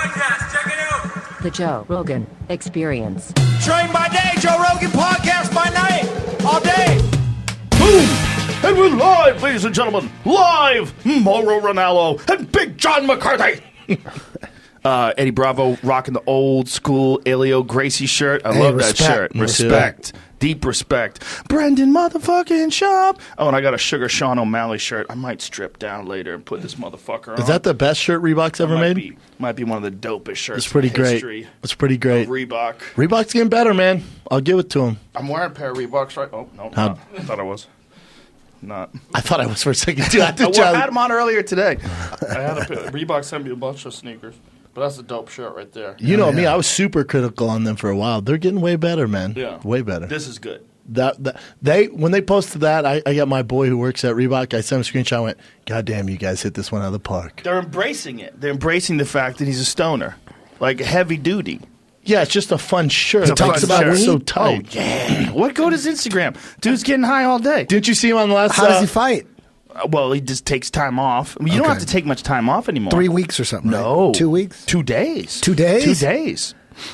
podcast. Check it out. The Joe Rogan Experience. Train by day, Joe Rogan podcast by night, all day. Boom! And we're live, ladies and gentlemen. Live, Mauro Ranallo and Big John McCarthy. Eddie Bravo rocking the old school Elio Gracie shirt. I love that shirt. Respect. Deep respect. Brendan motherfucking Sharp. Oh, and I got a Sugar Sean O'Malley shirt. I might strip down later and put this motherfucker on. Is that the best shirt Reebok's ever made? Might be one of the dopest shirts. It's pretty in great. history It's pretty great. of Reebok. Reebok's getting better, man. I'll give it to him. I'm wearing a pair of Reeboks right. Oh, no. How- Not. I thought I was. Not. I thought I was for a second, too. I had them on earlier today. I had a pair. Reebok sent me a bunch of sneakers. But that's a dope shirt right there. You know me, I was super critical on them for a while. They're getting way better, man. Yeah. Way better. This is good. When they posted that, I got my boy who works at Reebok. I sent him a screenshot. I went, God damn, you guys hit this one out of the park. They're embracing it. They're embracing the fact that he's a stoner. Like heavy duty. Yeah, it's just a fun shirt. It's a Talks fun about shirt. it so tight. Oh, yeah. What go to his Instagram? Dude's getting high all day. Didn't you see him on the last? How does he fight? Well, he just takes time off. I mean, you don't Okay. have to take much time off anymore. 3 weeks or something? No. Right? 2 weeks? 2 days. 2 days? 2 days.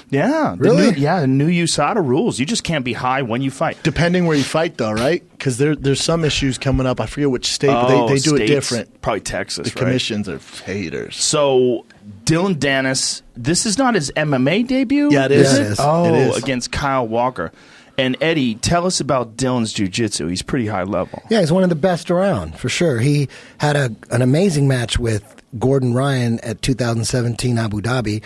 Yeah. Really? The new USADA rules. You just can't be high when you fight. Depending where you fight, though, right? Because there's some issues coming up. I forget which state, but they do it states. different. Probably Texas, The right? commissions are haters. So, Dylan Dennis, this is not his MMA debut? Yeah, it is. Yeah, it is. Oh, It is. against Kyle Walker. And Eddie, tell us about Dylan's jiu-jitsu. He's pretty high level. Yeah, he's one of the best around, for sure. He had an amazing match with Gordon Ryan at 2017 Abu Dhabi.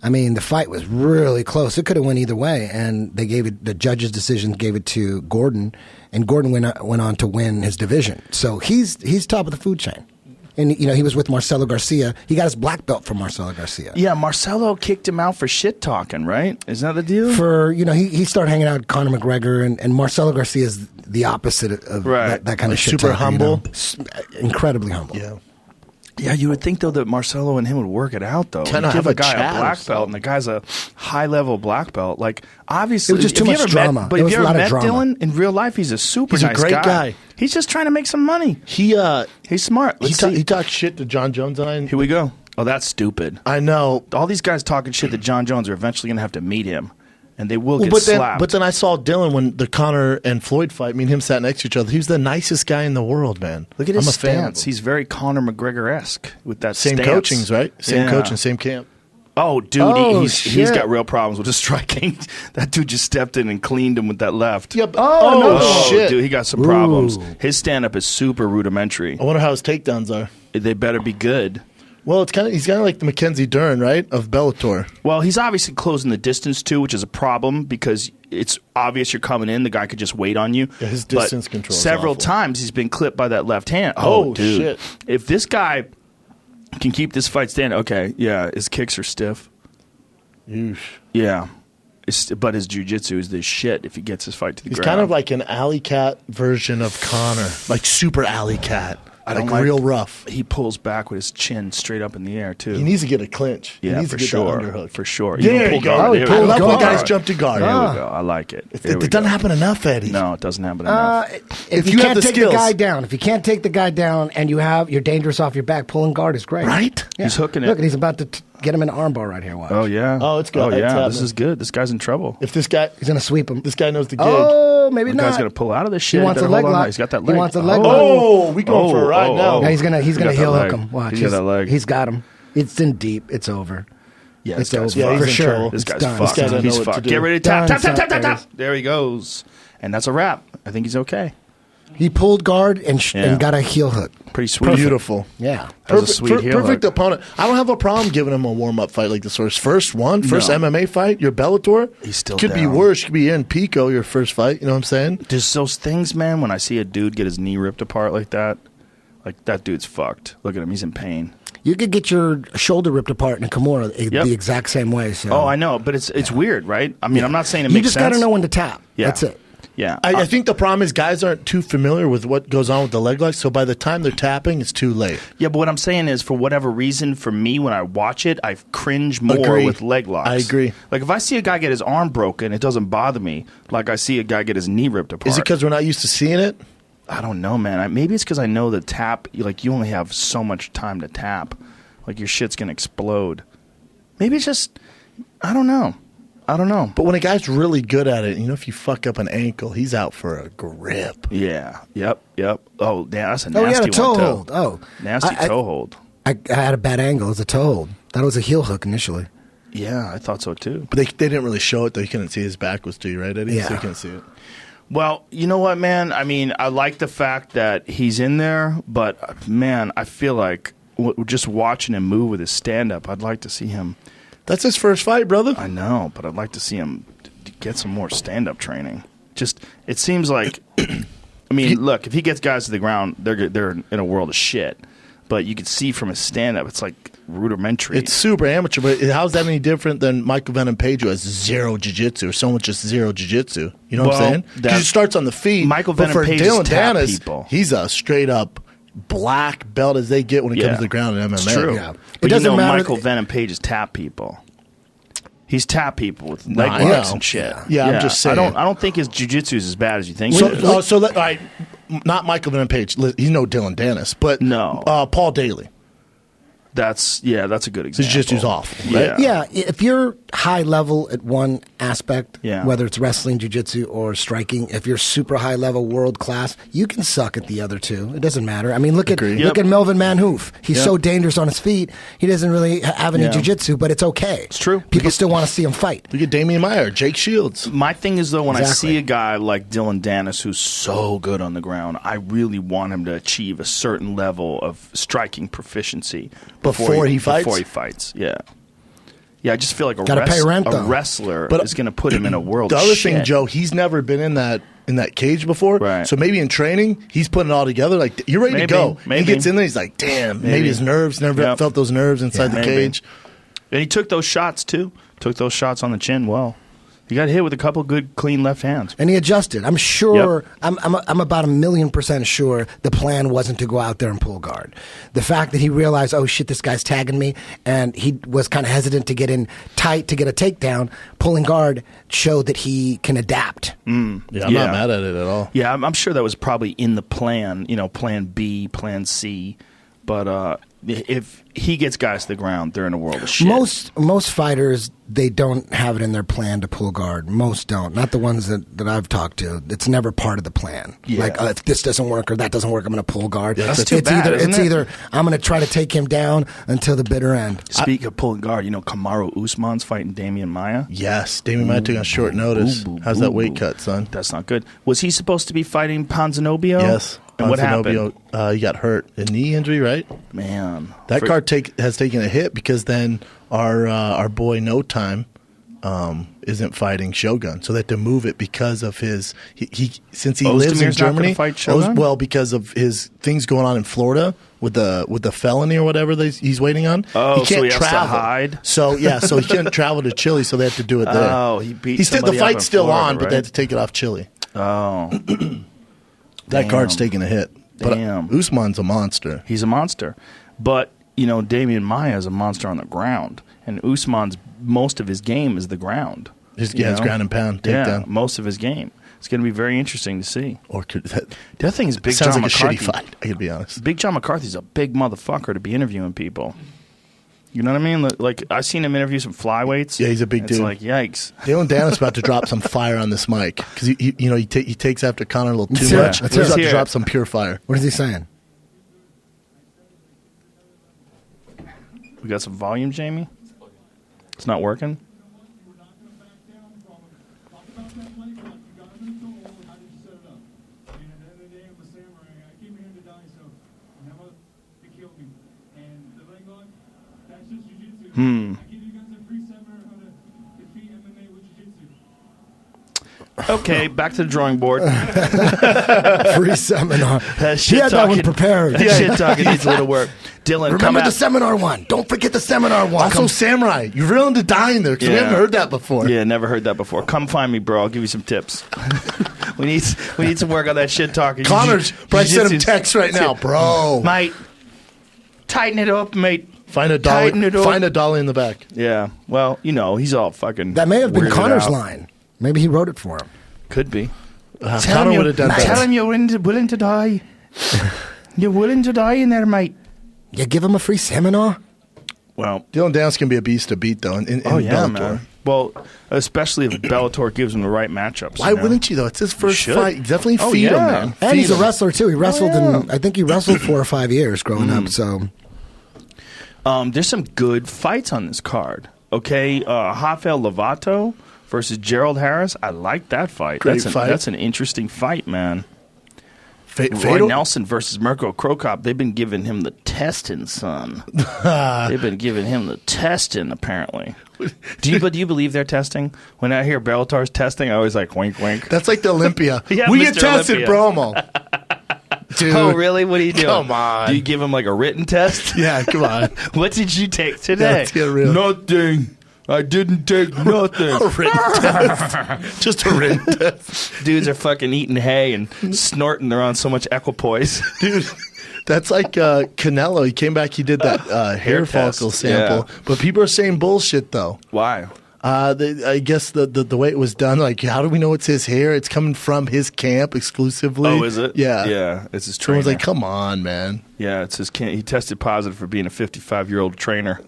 I mean, the fight was really close. It could have went either way, and they gave it. The judges' decision gave it to Gordon, and Gordon went on to win his division. So he's top of the food chain. And, you know, he was with Marcelo Garcia. He got his black belt from Marcelo Garcia. Yeah, Marcelo kicked him out for shit talking, right? Is that the deal? He started hanging out with Conor McGregor, and Marcelo Garcia is the opposite of Right. that kind of Like shit. super talker, you know? humble? Incredibly humble. Yeah. Yeah, you would think, though, that Marcelo and him would work it out, though. Kinda You give have a a guy chat a or black something. belt, and the guy's a high-level black belt. Like, obviously... It was just too have you much ever drama. Met, but There have was you a ever lot of met drama. Dylan? In real life, he's a super He's a nice great guy. He's just trying to make some money. He He's smart. Let's see. he talked shit to John Jones and I. Here we go. Oh, that's stupid. I know. All these guys talking shit that John Jones are eventually going to have to meet him, and they will get but slapped. then I saw Dylan when the Conor and Floyd fight. Me and him sat next to each other. He was the nicest guy in the world, man. Look at his I'm a fan of stance. him. He's very Conor McGregor-esque with that Same stance. coachings, right? Same Yeah. coaching, same camp. Oh, dude, Oh, he's shit. got real problems with his striking. That dude just stepped in and cleaned him with that left. Yeah, but, Oh, shit. dude, he got some problems. His stand-up is super rudimentary. I wonder how his takedowns are. They better be good. Well, he's kind of like the Mackenzie Dern, right, of Bellator. Well, he's obviously closing the distance, too, which is a problem because it's obvious you're coming in. The guy could just wait on you. Yeah, his But distance control is several awful. times he's been clipped by that left hand. Oh, dude. shit. If this guy can keep this fight standing, okay, yeah, his kicks are stiff. Yeesh. Yeah. But his jiu-jitsu is this shit if he gets his fight to the He's ground. kind of like an alley cat version of Conor, like super alley cat. I don't like real rough. He pulls back with his chin straight up in the air, too. He needs to get a clinch. He Yeah, needs for to get sure. that underhook. For sure. There Even you pull go. guard. Oh, There we I go. love when guard. guys jump to guard. There we go. I like it. There we It doesn't go. happen enough, Eddie. No, it doesn't happen enough. If you you have can't the take skills. the guy down, if you can't take the guy down, and you're dangerous off your back, pulling guard is great. Right? Yeah. He's hooking it. Look, and he's about to get him in an armbar right here. Watch. Oh, yeah. Oh, it's good. Oh, It's yeah. This happening. is good. This guy's in trouble. If this guy He's gonna sweep him. knows the gig. Oh, maybe The not. guy's going to pull out of this shit. He wants Better a leg hold on. lock. He's got that He leg. wants a leg lock. Oh, we going for a ride now. Yeah, he's gonna He got heel that hook leg. him. Watch. He got that leg. He's got him. It's in deep. It's over. Yeah, It's this guy's over. Yeah, he's for in sure. trouble. This It's guy's done. fucked. This guy doesn't He's know what to fucked. do. Get ready to tap, Done. tap, tap, tap, There tap. There he goes. And that's a wrap. I think he's okay. He pulled guard and Yeah. got a heel hook. Pretty sweet. Beautiful. Yeah. That was a sweet heel perfect hook. opponent. I don't have a problem giving him a warm-up fight like this. First No. MMA fight, your Bellator. He's still could be down. worse. Could be in Pico, your first fight. You know what I'm saying? Just those things, man, when I see a dude get his knee ripped apart like that dude's fucked. Look at him. He's in pain. You could get your shoulder ripped apart in a Kimura Yep. the exact same way. So. Oh, I know, but it's weird, right? I mean, I'm not saying it You makes just sense. got to know when to tap. Yeah. That's it. Yeah. I think the problem is guys aren't too familiar with what goes on with the leg lock, so by the time they're tapping, it's too late. Yeah, but what I'm saying is, for whatever reason, for me, when I watch it, I cringe more Agree. with leg locks. I agree. Like, if I see a guy get his arm broken, it doesn't bother me like I see a guy get his knee ripped apart. Is it because we're not used to seeing it? I don't know, man. Maybe it's because I know the tap, like, you only have so much time to tap. Like, your shit's going to explode. Maybe it's just, I don't know. But when a guy's really good at it, if you fuck up an ankle, he's out for a grip. Yeah. Yep. Oh, yeah, that's a nasty Oh, he had a toe one, too. hold. Oh. Nasty toe hold. I had a bad angle. It was a toe hold. That was a heel hook initially. Yeah, I thought so, too. But they didn't really show it, though. You couldn't see his back was to you, right, Eddie? Yeah. So you couldn't see it. Well, you know what, man? I mean, I like the fact that he's in there, but, man, I feel like just watching him move with his stand-up, I'd like to see him. That's his first fight, brother. I know, but I'd like to see him get some more stand-up training. Just, it seems like, I mean, look, if he gets guys to the ground, they're in a world of shit. But you can see from his stand-up, it's like rudimentary. It's super amateur, but how's that any different than Michael Venom Page, who has zero jiu-jitsu, or someone just zero jiu-jitsu? You know what I'm saying? Because he starts on the feet. Michael but Venom for Page Dylan is tap Dennis, people. he's a straight-up black belt as they get when it comes to the ground in MMA. It's true. Yeah. But It doesn't matter. Michael Venom Page is tap people. He's tap people with leg I hooks know. and shit. Yeah, I'm just saying. I don't think his jiu-jitsu is as bad as you think. So, it is. all right, not Michael Venom Page. He's no Dylan Dennis, but No. Paul Daly. That's a good His example. jiu-jitsu's off. Right? Yeah, if you're high level at one aspect, Yeah. whether it's wrestling, jiu-jitsu, or striking, if you're super high level, world class, you can suck at the other two. It doesn't matter. I mean, look Agreed. at Melvin Manhoof. He's Yep. so dangerous on his feet. He doesn't really have any Yeah. jiu-jitsu, but it's okay. It's true. People still want to see him fight. Look at Damian Meyer, Jake Shields. My thing is, though, when I Exactly. see a guy like Dylan Dennis who's so good on the ground, I really want him to achieve a certain level of striking proficiency Before he fights? Before he fights, yeah. Yeah, I just feel like Gotta pay rent, a though. wrestler But is going to put him in a world The of other shit. thing, Joe, he's never been in that cage before. Right. So maybe in training, he's putting it all together. Like, you're ready Maybe, to go. maybe. He gets in there, he's like, damn, maybe Maybe. his nerves, never Yep. felt those nerves inside the Maybe. cage. And he took those shots, too. Took those shots on the chin well. He got hit with a couple good, clean left hands. And he adjusted. I'm sure. I'm about 1,000,000% sure the plan wasn't to go out there and pull guard. The fact that he realized, oh shit, this guy's tagging me, and he was kind of hesitant to get in tight to get a takedown. Pulling guard showed that he can adapt. Yeah, I'm Yeah. not mad at it at all. Yeah, I'm sure that was probably in the plan, plan B, plan C. But if he gets guys to the ground, they're in a world of shit. Most fighters, they don't have it in their plan to pull guard. Most don't. Not the ones that I've talked to. It's never part of the plan. Yeah. Like if this doesn't work or that doesn't work, I'm going to pull guard. That's too it's bad, either isn't it's it? either I'm going to try to take him down until the bitter end. Speak of pulling guard, Kamaru Usman's fighting Damian Maia. Yes, Damian Meyer took on short notice. How's that weight cut, son? That's not good. Was he supposed to be fighting Ponzinibbio? Yes. And what Ponzinibbio, happened? he got hurt. A knee injury, right? Man. That card has taken a hit because then our boy No Time isn't fighting Shogun, so they have to move it because of his he since he lives in Ozdemir's not gonna Germany. fight Shogun? Well, because of his things going on in Florida with the felony or whatever he's waiting on. Oh, he so can't he has to travel. hide? So yeah, so he couldn't travel to Chile, so they have to do it there. Oh, he beat the somebody up in fight's still Florida, on, but they right? had to take it off Chile. Oh. That Damn. card's taking a hit. But Damn. Usman's a monster. He's a monster. But, Damian Maia is a monster on the ground. And Usman's, most of his game is the ground. His ground and pound takedown. Most of his game. It's going to be very interesting to see. Or could that The other thing is Big sounds John like McCarthy. a shitty fight? I could be honest. Big John McCarthy's a big motherfucker to be interviewing people. You know what I mean? Like, I've seen him interview some flyweights. Yeah, he's a big It's dude. like, yikes. Dylan Dennis about to drop some fire on this mic because he takes after Connor a little too Yeah, much. let's He's hear about it. to drop some pure fire. What is he saying? We got some volume, Jamie? It's not working? Okay, back to the drawing board. Free seminar. That He had that one prepared. That shit talking needs a little work. Dylan, come Remember the out. seminar one. Don't forget the seminar one. Also, Samurai, you're real into dying there because we Yeah. haven't heard that before. Yeah, never heard that before. Come find me, bro. I'll give you some tips. we need some work on that shit talking. Connor's probably send him Jiu-jitsu's- text right now, bro. Mate, tighten it up, mate. Find a Tighten dolly. it up. Find a dolly in the back. Yeah, well, he's all fucking. That may have been weirded Connor's out. line. Maybe he wrote it for him. Could be. Connor would have done Tell better. him you're willing to die. You're willing to die in there, mate. You give him a free seminar? Well, Dylan Downs can be a beast to beat, though, in Bellator. man. Well, especially if Bellator gives him the right matchups. Why wouldn't you, though? It's his first should. fight. Definitely Oh, feed him, yeah. man. And Feed he's a him. wrestler too. He wrestled in, I think he wrestled 4 or 5 years growing up. So There's some good fights on this card. Okay, Rafael Lovato versus Gerald Harris. I like that fight. Great fight. That's an interesting fight, man. Roy Fatal? Nelson versus Mirko Krokop. They've been giving him the testing, son. They've been giving him the testing, apparently. Do you believe they're testing? When I hear Bellator's testing, I always like wink, wink. That's like the Olympia. Yeah, we Mr. get tested, Olympia. bro. I'm all, dude. Oh, really? What are you doing? Come on. Do you give him like a written test? Yeah, come on. What did you take today? Yeah, let's get real. Nothing. I didn't take nothing. A written test. Just a written test. Dudes are fucking eating hay and snorting. They're on so much equipoise. Dude, that's like Canelo. He came back, he did that hair test. follicle sample. Yeah. But people are saying bullshit, though. Why? I guess the way it was done, like, how do we know it's his hair? It's coming from his camp exclusively. Oh, is it? Yeah. Yeah, it's his trainer. Someone's like, come on, man. Yeah, it's his. He tested positive for being a 55-year-old trainer.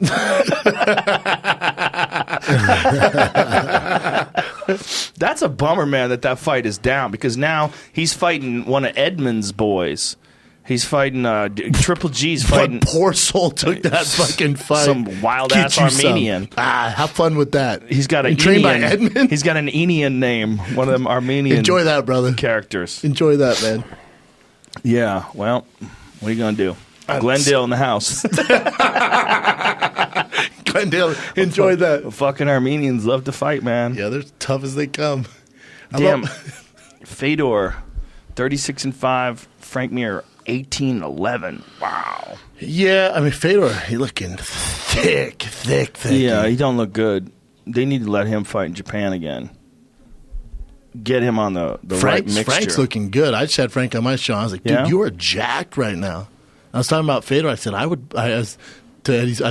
That's a bummer, man. That fight is down because now he's fighting one of Edmund's boys. He's fighting Triple G's fighting What poor soul took that fucking fight? some wild Get ass you some. Armenian. Have fun with that. He's got an trained by Enian. Edmund. He's got an Enian name. One of them Armenian. Enjoy that, brother. characters. Enjoy that, man. Yeah. Well, what are you gonna do? Glendale in the house. Glendale, enjoy that. Fucking Armenians love to fight, man. Yeah, they're tough as they come. Damn. Fedor, 36-5. Frank Mir, 18-11. Wow. Yeah, I mean, Fedor, he looking thick. Yeah, he don't look good. They need to let him fight in Japan again. Get him on the right mixture. Frank's looking good. I just had Frank on my show. I was like, dude, Yeah? you are jacked right now. I was talking about Fedor. I said, I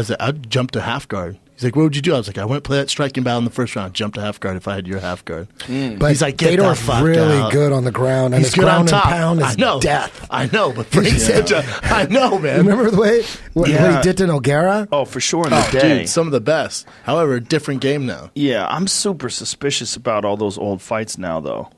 said, I'd jump to half guard. He's like, what would you do? I was like, I wouldn't play that striking battle in the first round. Jump to half guard if I had your half guard. But He's like, get the Fedor's fuck really out. good on the ground, and He's his good on ground and top. pound is I know. death. I know, but Frank's such a, I know, man. Remember the way what Yeah. he did to Nogueira? Oh, for sure in the Oh, day. dude, some of the best. However, a different game now. Yeah, I'm super suspicious about all those old fights now, though.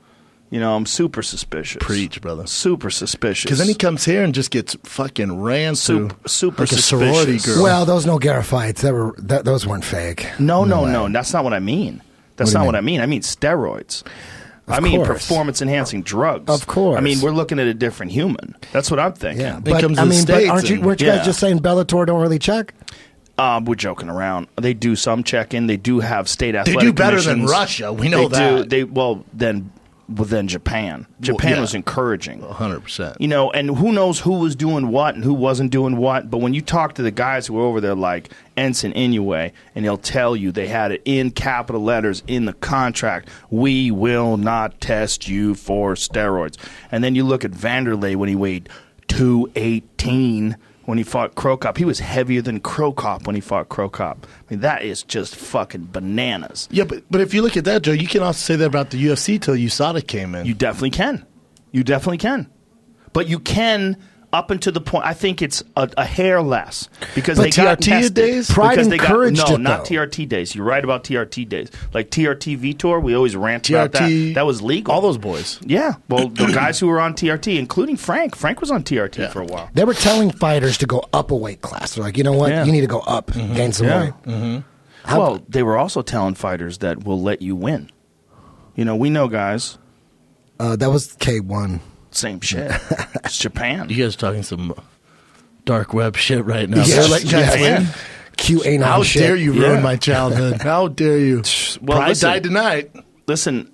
You know, I'm super suspicious. Preach, brother. Super suspicious. Because then he comes here and just gets fucking ran through super like a sorority suspicious. girl. Well, those Nogueira fights, those weren't fake. No, way. that's not what I mean. That's What do you not what mean? I mean. I mean steroids. Of I mean course. performance-enhancing drugs. Of course. I mean, we're looking at a different human. That's what I'm thinking. Yeah, Then but comes I the mean, but States aren't you? and- Weren't you Yeah. guys just saying Bellator don't really check? We're joking around. They do some check-in. They do have state They athletic do better than commissions. Russia. We know that. Than Japan. Japan yeah. was encouraging. 100%. You know, and who knows who was doing what and who wasn't doing what. But when you talk to the guys who were over there, like Ensign Inoue, and he'll tell you they had it in capital letters in the contract, we will not test you for steroids. And then you look at Vanderlei when he weighed 218 when he fought Krokop. He was heavier than Krokop when he fought Krokop. I mean, that is just fucking bananas. Yeah, but if you look at that, Joe, you can also say that about the UFC till USADA came in. You definitely can. You definitely can. But you can up until the point. I think it's a hair less because But they got TRT tested. days? Pride Because they encouraged no, it, not though. TRT days. You're right about TRT days. Like TRT Vitor, we always rant about that. TRT, That was legal. all those boys. Yeah. Well, the guys who were on TRT, including Frank. Frank was on TRT Yeah. for a while. They were telling fighters to go up a weight class. They're like, you know what? Yeah. You need to go up, gain some Yeah. weight. Well, they were also telling fighters that we'll let you win. You know, we know guys. That was K1. Same shit. It's Japan. You guys are talking some dark web shit right now. Yeah, They're like, guys, yeah. win? QAnon How shit. dare you ruin Yeah. my childhood? How dare you? Well, Pride listen. died tonight. Listen,